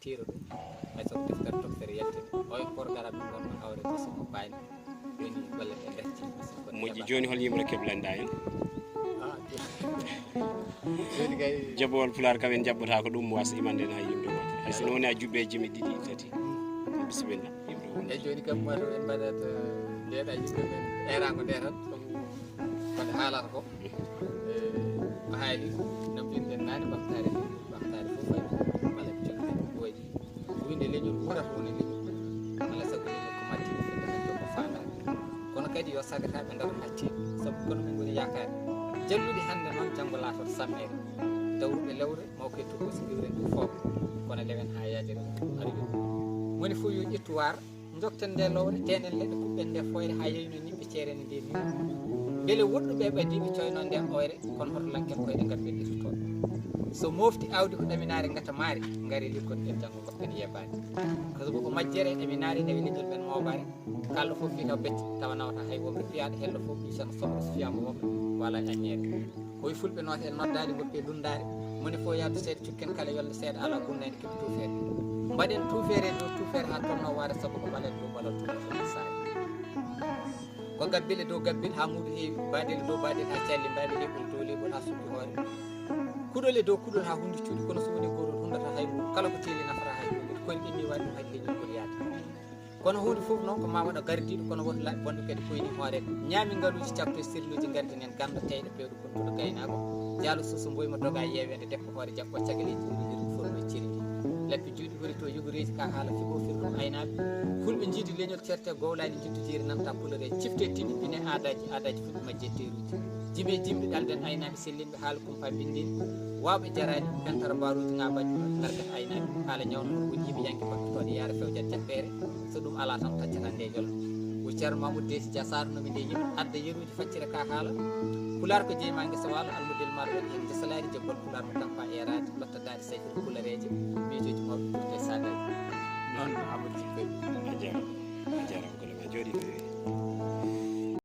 tiira ɗum hay sobo deftere toktere yaltini o e programme ɗum gonɗo hawre ko somo bayni joni golle ɗe dertini moƴƴi joni hol yimre keblanda en joni kay jaɓowol pular kam en jaɓɓata ko ɗum wasa imanden ha yimre wotere hay sono woni a jubbe jimi ɗiɗi tati bisimilla yimre woni eyyi joni kam wato en mbaɗat ndeɗa yimɓe men erako nde tan ɗum kono haalata ko o haali no mbinoɗen nane ɓamtare fof waɗi walla ɓe jogui ɓooyi winde leñol wurata woni leñol walla sago leñol ko matti fedde men jommo fandade kono kadi yo sagataɓe daaro haccide saabu kono min goni yakare jalluɗi hande noon janggo laatot sammere dawruɓe lewre mawko ettu ko so liwren ɗum foof kono lewen ha yaajere aɗa woni fof yo ƴettu waar jokten nde lowre tenen leɗɗe kuɓɓen nde foyre ha yeyno niɓɓe ceerene nde ni beele woɗɗuɓe ɓadiɓe coyno nde oyre kono hoto lanken koyɗe ngat ɓe ɗitoto so mofti awdi ko ɗaminare gata maari gaari likkon ɗen janggo goppen yebbade sabu ko majjere ɗaminare nawi leñol men mawbare kalɗo foof fi taw becce tawa nawata hay womre fiyaɗo helɗo foof ɗi tan sohla so fiyama womre wala aññere koye fulɓe note en noddali goppe lundare moni fo yadde seeɗa cukken kala yolle seeɗa ala gurnani keɓe tufere mbaɗen tufere dow tufere ha tonno waade saabu ko ɓaɗen dow ɓaɗol tufere saari ko gabbile dow gabbile ha muɗo heewi baɗele dow baɗele ha calli mbawi heɓol dow leɓol ha suuɓi hoore kuɗole dow kuɗol ha hunde cuuɗi kono so woni gotol hundata hay muɗum kala ko teeli nafata hay hunde koye ɓenni waɗi ɗum hay leñol ɓuri yaade kono hunde foof noon ko ma waɗa gardiɗo kono woto laaɓi bonɗo kadi koyni hoore ñaami ngaluji capto sirluji gardinen ganda teyɗo pewɗo kontuɗo gaynako jaalo suuso mboyma doga yewede debbo hoore jaɓɓo cagaleji ɗiɗi forno ciri lebbi juuɗi hori to yogoreji ka haala figo firɗum aynaɓe fulɓe jiidi leñol certe gowlani jiddodiri nanta couleur e cifte tiɗi ine aadaji fulɓe majje teruji jibe jimɓe ɗalɗen aynaɓe sellinɓe haala kumpa bindin wawɓe jarani pentara mbaruji ngabaji gargat aynaɓe haala ñawno woni yimɓe yanke battotoɗe yaara fewjat jaɓɓere so ɗum ala tan taccata nde jolno o ceerno mamoudou desi dia sarnomi nde yimɓe adda yeruji faccire ka haala pular ko jeeyma guesa walo almudel maɗo waɗi hen desalari jaggol pular mo tampa erade lotta daade sayfir couleureji miijoji mawɓe ɓurte sagaji